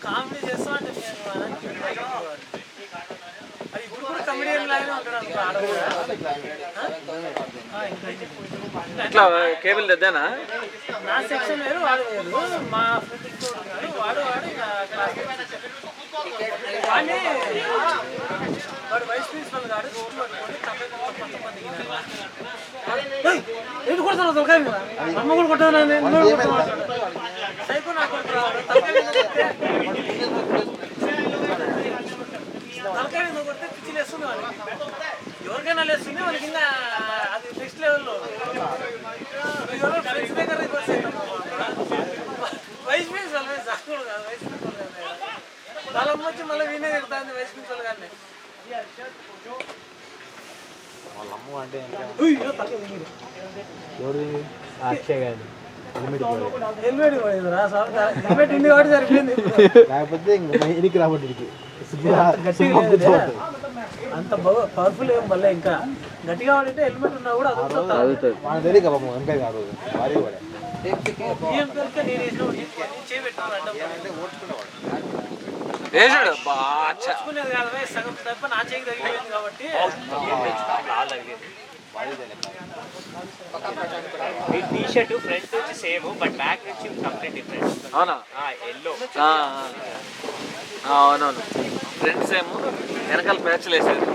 Comedy చేస్తా అంటే అది ఇప్పుడు కూడా కమెడియన్ లాగానే ఉంటాడు. ఇట్లా కేబుల్ తెద్దానా? నా సెక్షన్ వేరు, వాడు వేరు. మా ఫ్రెండ్ ఇంకోడు వాడు కానీ వాడు వైస్ ప్రిన్సిపల్ గారు స్కూల్ పట్టుకొని ఏంటి కొడతాను తొలకాయ అమ్మ కూడా కొట్టాను సైకో నాకు తలకాయ నువ్వు కొడితే పిచ్చి లేస్తుంది వాళ్ళకి, ఎవరికైనా లేస్తుంది వాళ్ళకి. ఇంకా అది నెక్స్ట్ లెవెల్లో ఫ్రెండ్స్ దగ్గర వైస్ ప్రిన్సిపల్ సాకుడు కాదు, వైస్ ప్రిన్సిపల్ తలం వచ్చి మళ్ళీ వినే తిడుతుంది వైస్ ప్రిన్సిపల్ గారిని. హెల్మెట్ పోయిందిరా, హెల్మెట్ ఉంది కాబట్టి సరిపోయింది. లేకపోతే ఎనికి రాబట్టి అంత పవర్ఫుల్ ఏం మళ్ళీ ఇంకా గట్టిగా వాడితే హెల్మెట్ ఉన్నా కూడా వేసాడు ఓడ్చుకునేది కాదు, సగం తప్ప నా చేయికి తగిలిపోయింది కాబట్టి. మీ టీ షర్ట్ ఫ్రంట్ నుంచి సేమ్ బట్ బ్యాక్ నుంచి కంప్లీట్ డిఫరెంట్. అవునా? ఎల్లో. అవునవును, ఫ్రెండ్స్ ఏమో వెనకాల ప్యాచ్లు వేసేది.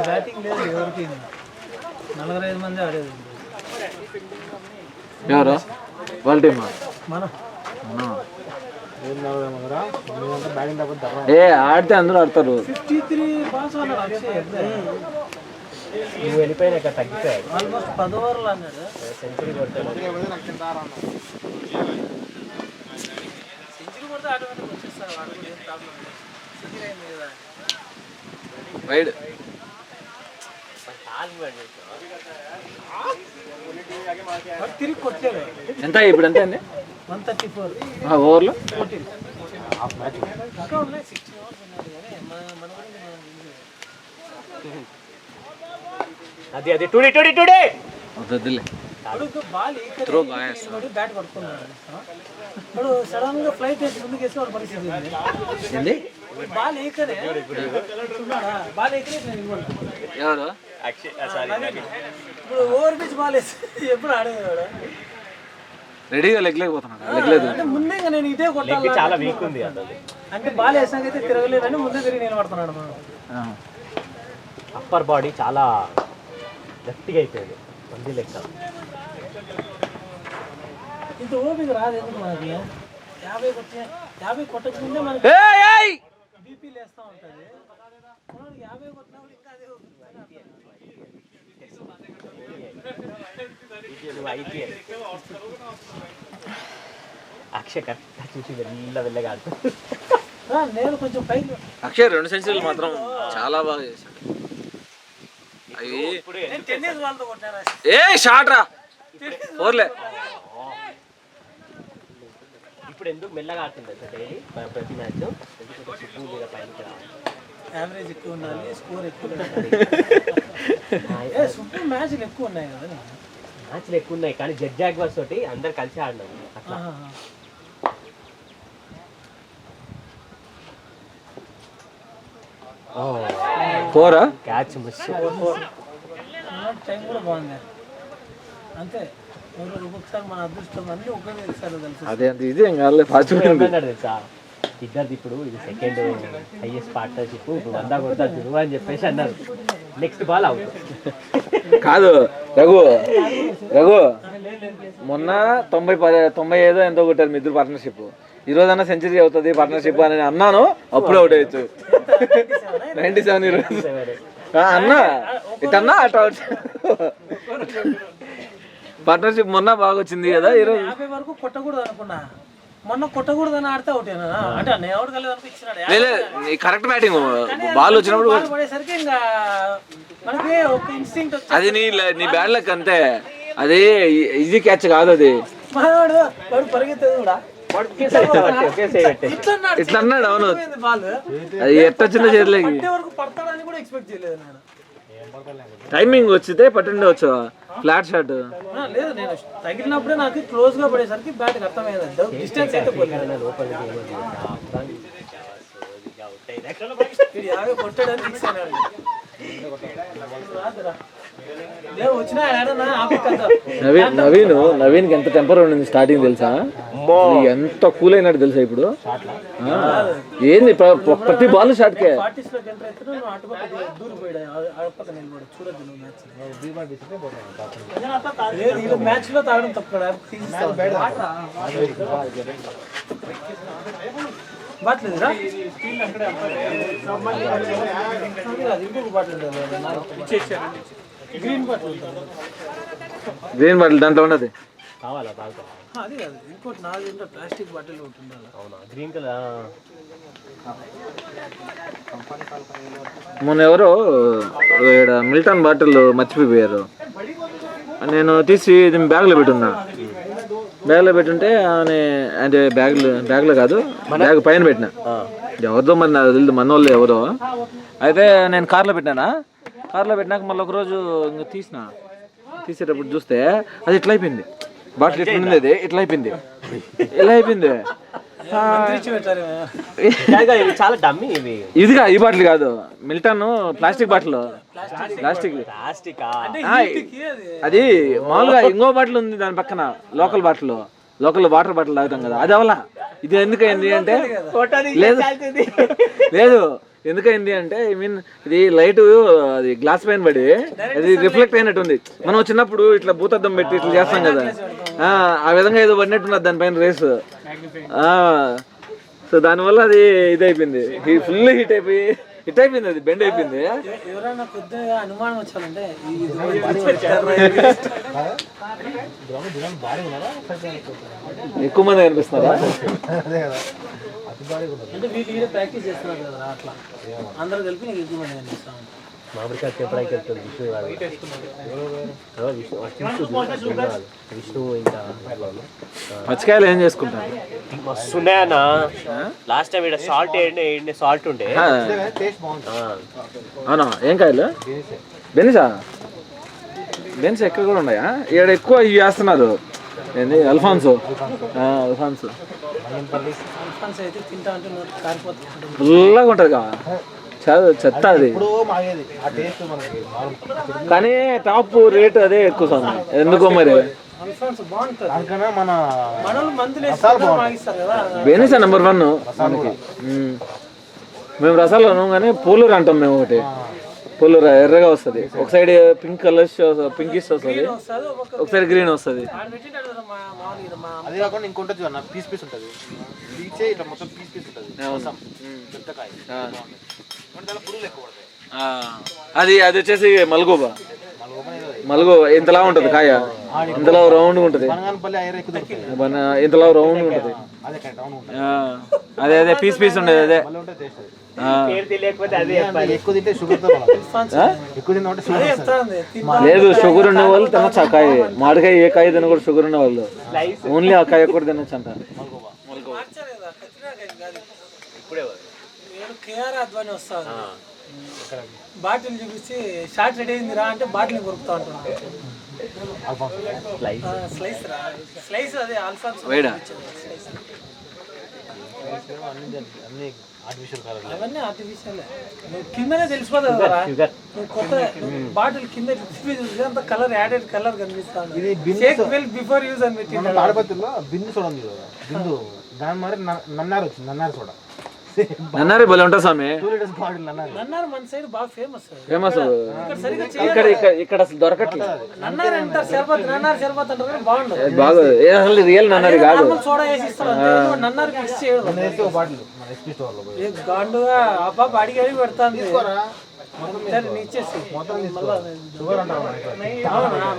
బ్యాటింగ్ లేదు ఎవరికి, 45 మంది ఆడేది. ఎవరు వాళ్ళ టీమా? మనం ఏ ఆడితే అందరూ ఆడతారు. 53 పాస్ అన్నాడు నువ్వు వెళ్ళిపోయినా ఇక్కడ తగ్గిపోయాడు. ఆల్మోస్ట్ 10 ఓవర్లు అన్నాడు. సెంచరీ కొట్టాడు. సెంచరీ కొడితే ఆటోమేటిక్ వచ్చేస్తారు, వాడు కూడా ఏం ప్రాబ్లం లేదు. సెంచరీ అయింది కదా వైడ్. తిరిగి కొట్టాడు. ఎంత ఇప్పుడు? ఎంత అండి? 134 ఓవర్లో. 14 ఇంకా ఉన్నాయి, 16 ఓవర్స్ ఉన్నాయి కానీ మన అది టుడే వద్దులే. బాల్ బ్యాట్ పట్టుకున్నాడు. ఇప్పుడు సడన్ గా ఫ్లైట్ వేసి ముందుకు వేసి వాడు పరిస్థితి ఏంది? బాల్ ఏకనే బాల్ ఏకనే ఎవరు? ఇప్పుడు ఓవర్ పిచ్ బాల్ వేసి ఎప్పుడు ఆడేవాడు రెడీగా లెగ్లేకపోతున్నాడు. లెగ్లేదు అంటే ముందే ఇంకా నేను ఇదే కొట్టాలి, చాలా వీక్ ఉంది అంటే బాల్ వేసాకైతే తిరగలేదని ముందే తిరిగి నిలబడుతున్నాడు. మనం అప్పర్ బాడీ చాలా గట్టిగా అయిపోయింది, మంది లెక్క. ఇంత ఓపిక రాదు ఎందుకు మనకి. 50 కొట్టకముందే మనకి బీపీ లేస్తూ ఉంటుంది. 50 కొట్టినప్పుడు ఇంకా అదే అక్షయ్ కరెక్ట్గా చూసి వెళ్ళగా ఆడుతుంది. నేను కొంచెం పైకి. అక్షయ్ 2 సెంచరీలు మాత్రం చాలా బాగా చేశాడు. అవి టెన్నిస్ వాళ్ళతో కొట్టాను. ఏ షాట్ రా, ఓర్లే. ఇప్పుడు ఎందుకు మెల్లగా ఆడుతుంది డైలీ ప్రతి మ్యాచ్? యావరేజ్ ఎక్కువ ఉండాలి, స్కోర్ ఎక్కువ ఉండాలి. సూపర్ మ్యాచ్లు ఎక్కువ ఉన్నాయి కదా. మ్యాచ్లు ఎక్కువ ఉన్నాయి కానీ జడ్ జాగ్వర్స్ తోటి అందరు కలిసి ఆడినారు అట్లా. పోరా క్యాచ్ మిస్. టైం కూడా బాగుంది అంతే. ఒక్కొక్కసారి మన అదృష్టం అన్ని ఒక్కసారి తెలుసు. అదే అంతే, ఇది ఏం కాదు ఫాస్ట్ తెలుసా ఇద్దరిది. ఇప్పుడు ఇది సెకండ్ హైయెస్ట్ పార్ట్నర్షిప్. ఇప్పుడు 100 కొడతాడు నువ్వు అని చెప్పేసి అన్నారు. నెక్స్ట్ బాల్ అవుట్ కాదు రఘు మొన్న 95 ఎంతో కొట్టారు మీ ఇద్దరు పార్ట్నర్షిప్. ఈ రోజన్నా సెంచరీ అవుతుంది పార్ట్నర్షిప్ అని అన్నాను, అప్పుడు అవుట్ అయ్యచ్చు. 97 ఈరోజు అన్నా ఇటన్నా అటు అవుట్. పార్ట్నర్షిప్ మొన్న బాగా వచ్చింది కదా ఈరోజు. 50 వరకు కొట్టకూడదు అనుకున్నా, మొన్న కొట్టకూడదని ఆడితే అవుటేనా అంటే నేను ఎవరు కలేదు అనిపించినాడు. లేదు కరెక్ట్ బ్యాటింగ్, బాల్ వచ్చినప్పుడు పడేసరికి ఇంకా మనకి ఒక ఇన్స్టింక్ట్ వచ్చింది. అది నీ బ్యాడ్ లక్ అంతే, అది ఈజీ క్యాచ్ కాదు అది. వాడు పరిగెత్తేది కూడా ఇట్లా అన్నాడు. అవును, బాల్ అది ఎట్టొచ్చిందో చేతిలోకి. పట్టే వరకు పడతాడని కూడా ఎక్స్పెక్ట్ చేయలేదు నేను. టైమింగ్ వచ్చితే పట్టుండవచ్చు. ఫ్లాట్ షాట్ లేదు, నేను తగిలినప్పుడే నాకు క్లోజ్ గా పడేసరికి బ్యాట్ అర్థమైంది. డిస్టెన్స్ అయితే యాభై కొట్టాడని ఫిక్స్ అయినాడు. వచ్చినా నవీన్ ఎంత టెంపర్ ఉండింది స్టార్టింగ్ తెలుసా? ఎంత కూల్ అయినాడు తెలుసా ఇప్పుడు. ఏంది ప్రతి బాల్ షాట్ కే. మ్యాచ్ లో తాగడం తప్ప బాట్లేదురా ఇంకొక bottle green bottle. Green bottle దాంట్లో ఉన్నది కావాలా తాగుతా? అది కాదు, ఇంకోటి నాది ఏంటో ప్లాస్టిక్ బాటిల్ ఒకటి ఉండాలి. అవునా, గ్రీన్ కలర్. మొన్న ఎవరో ఇక్కడ మిల్టన్ బాటిల్ మర్చిపోయారు. నేను తీసి బ్యాగ్లో పెట్టున్నా. బ్యాగ్లో పెట్టుంటే అంటే బ్యాగ్లో కాదు, బ్యాగ్ పైన పెట్టినా. ఎవరిదో మరి నాకు తెలియదు, మన వాళ్ళు ఎవరో. అయితే నేను కార్లో పెట్టినానా, కార్లో పెట్టినాక మళ్ళీ ఒకరోజు ఇంకా తీసేటప్పుడు చూస్తే అది ఇట్లా అయిపోయింది. బాటిల్ ఇట్లా ఉంది, అది ఇట్లా అయిపోయింది. ఇలా అయిపోయింది. చాలా డమ్మీ ఇవి. ఇదిగా ఈ బాటిల్ కాదు, మిల్టన్ ప్లాస్టిక్ బాటిల్. అది మామూలుగా ఇంకో బాటిల్ ఉంది దాని పక్కన, లోకల్ వాటర్ బాటిల్ తాగుతాం కదా, అది అవలా. ఇది ఎందుకైంది అంటే లేదు ఎందుకైంది అంటే ఐ మీన్ ఇది లైట్ అది గ్లాస్ పైన పడి అది రిఫ్లెక్ట్ అయినట్టుంది. మనం చిన్నప్పుడు ఇట్లా భూతద్దం పెట్టి ఇట్లా చేస్తాం కదా, ఆ విధంగా ఏదో పడినట్టున్నది దానిపైన రేస్. సో దానివల్ల అది ఇది అయిపోయింది, ఫుల్ హిట్ అయిపోయింది, అది బెండ్ అయిపోయింది. ఎవరైనా కొద్దిగా అనుమానం వచ్చాలంటే ఎక్కువ మంది కనిపిస్తున్నారా? అంటే వీళ్ళు ప్రాక్టీస్ చేస్తున్నారు కదా, అట్లా అందరూ కలిపి నీకు ఎక్కువ మంది కనిపిస్తాం. మామిడికాయ చెప్పడానికి వెళ్తుంది విష్ణు ఇంకా పచ్చికాయలు ఏం చేసుకుంటారు? మస్తున్నాయన్నా. లాస్ట్ టైం ఇక్కడ సాల్ట్ ఉండే. అవునా, ఏం కాయలు? బెన్స్ ఎక్కడ కూడా ఉన్నాయా? ఇక్కడ ఎక్కువ ఇవి వేస్తున్నారు. ఏంది అల్ఫాన్సో అయితే తింటా అంటే ఫుల్గా ఉంటుంది కదా, చెత్త అది. కానీ టాప్ రేట్ అదే ఎక్కువ స్వామి, ఎందుకో మరి. బెనిసా నెంబర్ 1 మనకి. మేము రసాలు అన్నాం కానీ పూలూరు అంటాం మేము. ఒకటి పూలూరు ఎర్రగా వస్తుంది, ఒక సైడ్ పింక్ కలర్ పింకిష్ వస్తుంది, ఒక సైడ్ గ్రీన్ వస్తుంది. అదే కాకుండా ఇంకొంటుంది పీస్ ఉంటుంది, ఇట్లా మొత్తం పీస్ ఉంటుంది. అది వచ్చేసి మల్గోబా. ఇంతలా ఉంటుంది కాయ, ఇంతలా రౌండ్ ఉంటుంది, ఇంతలా రౌండ్ ఉంటుంది. అదే పీస్ ఉండేది అదే. లేదు, షుగర్ ఉండే వాళ్ళు తినొచ్చు ఆ కాయ. మామిడికాయ ఏ కాయ తిన కూడా షుగర్ ఉండే వాళ్ళు ఓన్లీ ఆ కాయ కూడా తినొచ్చు అంట. బాటిల్ చూపించి షార్ట్ రెడీ అయింది రా అంటే బాటిల్ కొరుకుతా ఉంటాను. స్లైస్ అదే ఆల్ఫాన్స్ అవన్నీ ఆర్టిఫిషియల్. నువ్వు కిందనే తెలిసిపోతుంది కదా, నువ్వు కొత్త బాటిల్ కింద అంత కలర్ యాడెడ్ కలర్ కనిపిస్తాను. బిఫోర్ యూజ్ అని పెట్టి తాడిపత్రిలో బిందు సోడా ఉంది కదా, బిందు దాని మరి నన్నారు వచ్చింది, నన్నారు సోడా. నన్నారి భలే ఉంటుంది స్వామి. నన్నారు మన సైడ్ బాగా ఫేమస్. ఇక్కడ అసలు దొరకట్లేదు. నన్నారు అంటారు శర్బత్, నన్నారు శర్బత్ అంటారు, బాగుండదు. బాగా అసలు రియల్ నన్నారి కాదు, సోడా వేసి ఇస్తారు. నన్నారు మిక్స్ చేయడం గాండుగా ఆ పాప అడిగి పెడతాను. ఇచ్చేసి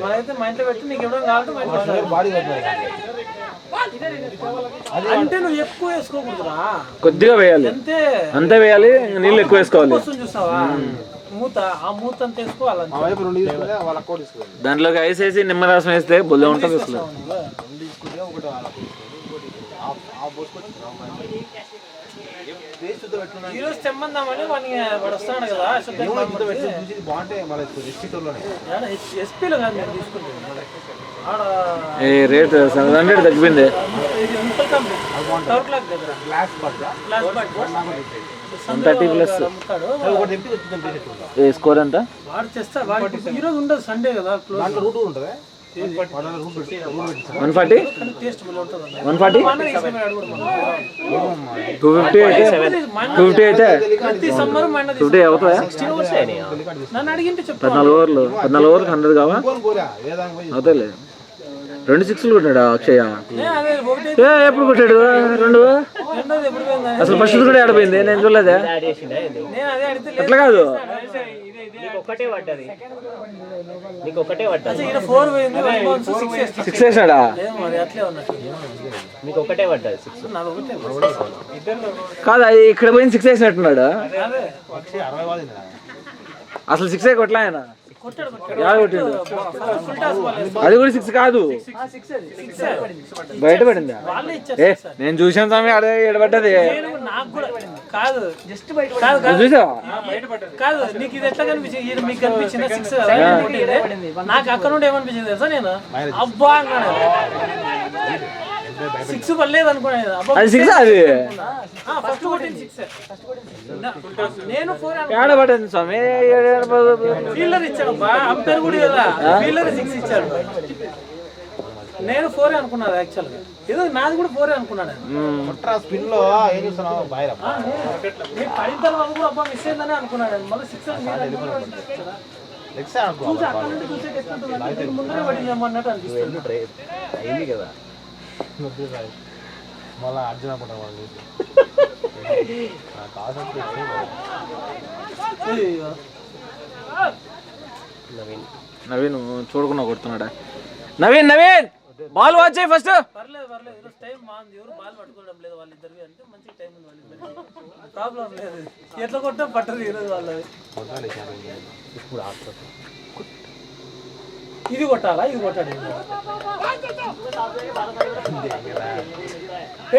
మనైతే మా ఇంట్లో పెట్టి నీకు ఇవ్వడం కావాలంటే అంటే నువ్వు ఎక్కువ వేసుకోకూడదురా, కొద్దిగా వేయాలి, అంతే వేయాలి. నీళ్ళు ఎక్కువ వేసుకోవాలి. చూసావా మూత, ఆ మూత అంత వేసుకోవాలి. దాంట్లోకి ఐస్ వేసి నిమ్మరసం వేస్తే బుల్ల ఉంటుంది అసలు. ఈ రోజు తెమ్మందామని వాడు వస్తున్నాడు కదా బాగుంటే మళ్ళీ ఎస్పీలో కాదు నేను తీసుకుంటాను ఏ రేట్ 700 తగ్గిపోయింది. ఏ స్కోర్ ఎంత? వాడు తెస్తా ఈ రోజు ఉండదు సండే కదా క్లోజ్ రూట్ ఉంటుంది 140 టేస్ట్ ఉంటుంది 140 250 అయితే 250 అయితే ప్రతి సమ్మర్ 250 అవుతాయా? నన్ను అడిగింటే చెప్పు 14 ఓవర్లు 100 కావా? అవుతాయిలే. 2 6లు కొట్టాడా అక్షయ? అదే ఒకటి ఎప్పుడు కొట్టాడు 2? రెండోది ఎప్పుడు పోయింది అసలు ఫస్ట్ కూడా ఆడిపోయింది, నేను చూడలేదే. నేను అదే అడిగితే అట్లా కాదు, ఒకటే పడ్డది, నీకు ఒకటే పడ్డది, ఇక్కడ 4 పోయింది 6 వేసాడా? మరి అట్లే ఉన్నట్టు నీకు ఒకటే పడ్డది 6. నాకు ఒకటే కాదు, ఇక్కడ పోయింది 6 వేసినట్టున్నాడు. అదే అసలు 6 కొట్టలే ఆయన. కొట్టాడు కొట్టాడు ఫుల్ టాస్ బాల్ అది కూడా 6 కాదు, బయట పడిందా? వాళ్ళే ఇచ్చారు ఏ నేను చూసాను స్వామి, ఆడ ఎడబడ్డది. నాకు కూడా కాదు జస్ట్ బయట కాదు కాదు చూసావా? కాదు నీకు ఇది ఎట్లా కనిపించింది? ఇది మీకు కనిపించింది 6 నాకు అక్కడ నుండి ఏమనిపించింది తెలుసా? నేను అబ్బా అన్నాడు 6 పర్లేదు అనుకున్నాను. అది 6 అది ఫస్ట్ కొట్టింది 6 నేను 4 ఏడబడింది స్వామి. ఫీల్డర్ ఇచ్చాడు అంపైర్ కూడా కదా, ఫీల్డర్ 6 ఇచ్చాడు. నేను 4 అనుకున్నాను యాక్చువల్ గా, ఏదో నాది కూడా 4 అనుకున్నాను. స్పిన్ లో ఏం చూస్తున్నావు బాయ్రా నేను పడిన తర్వాత కూడా అబ్బా మిస్ అయిందని అనుకున్నాడు. మళ్ళీ 6 నెక్స్ట్ అనుకో అక్కడ నుండి చూసే ముందరే పడిందేమో అన్నట్టు అనిపిస్తుంది. అయింది కదా మళ్ళీ అర్జున్ అనుకుంటాను వాళ్ళు నవీన్ చూడకుండా కొడుతున్నాడా? నవీన్ బాల్ వాచ్ చేయి ఫస్ట్. పర్లేదు పర్లేదు, ఈరోజు టైం బాగుంది, ఎవరు బాల్ పట్టుకోవడం లేదు వాళ్ళిద్దరికి, అంటే మంచి టైం ఉంది వాళ్ళిద్దరికి, ప్రాబ్లం లేదు. ఎట్లా కొట్టా పట్టదు ఈరోజు వాళ్ళది. ఇప్పుడు ఇది కొట్టాలా? ఇది కొట్టాడు.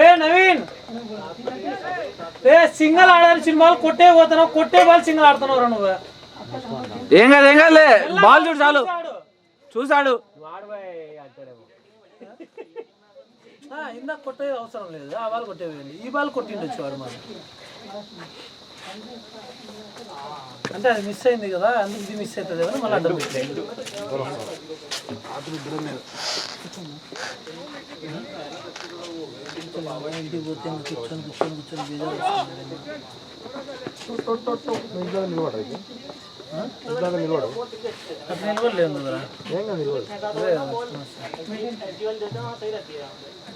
ఏ నవీన్, ఏ సింగల్ ఆడాల్సిన బాల్ కొట్టే పోతున్నావు, కొట్టే బాల్ సింగల్ ఆడుతున్నావు నువ్వు. ఏం కాదులే, బాల్ చూడు చాలు. చూసాడు ఇందాక కొట్టే అవసరం లేదు, ఆ బాల్ కొట్టేవేయండి. ఈ బాల్ కొట్టిండొచ్చు వాడు మరి, అంటే అది మిస్ అయింది కదా, అందుకు ఇది మిస్ అవుతుంది కదా మళ్ళీ అడ్డం ఇంటికి పోతే కూర్చొని బేజారు అట్లా నిలబడలేదు కదా.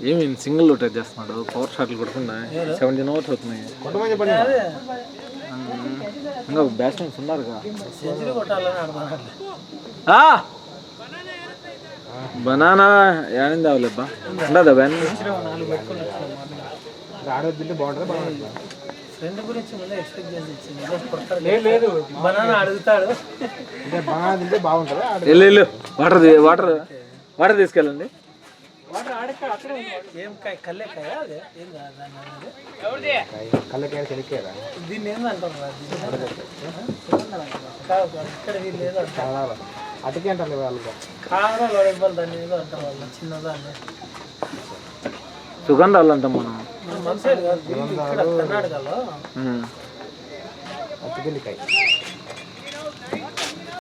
ఏమి సింగిల్ రొటేట్ చేస్తున్నాడు, పవర్ షాట్లు కొడుతున్నా 17 ఓవర్స్ అవుతున్నాయి. అదే ఇంకా బ్యాట్స్మెన్స్ ఉన్నారు కదా. సెంచరీ కొట్టాలని ఆడుతున్నాడు. బనానా ఏమైంది అవలేబ్బా, ఉండదా బ్యాన్? ఆడొద్దుంటే బాగుంటుంది. ఫ్రెండ్ గురించి ముందే ఎక్స్పెక్ట్ చేసి ఇచ్చింది, లేదు బనానా అడుగుతాడు అంటే బనానా తింటే బాగుంటుంది. వెళ్ళు వాటర్ తీసుకెళ్ళండి. ఏం కాయ కల్లేకాయ అదే ఏం కాదు, కళ్ళకాయ చెనిక్కాయరా దీన్ని ఏందంటారు ఇక్కడ వీళ్ళు ఏదో అంటారు, అటుకే అంటారు వాళ్ళు కారం లోడెవ్వాలి దాన్ని ఏదో అంటారు వాళ్ళు, చిన్నదాన్ని సుగంధాలు అంటాం మనం. మన సైడ్ కాదు, ఇక్కడ కర్ణాటకలో అటుకెళ్ళికాయ.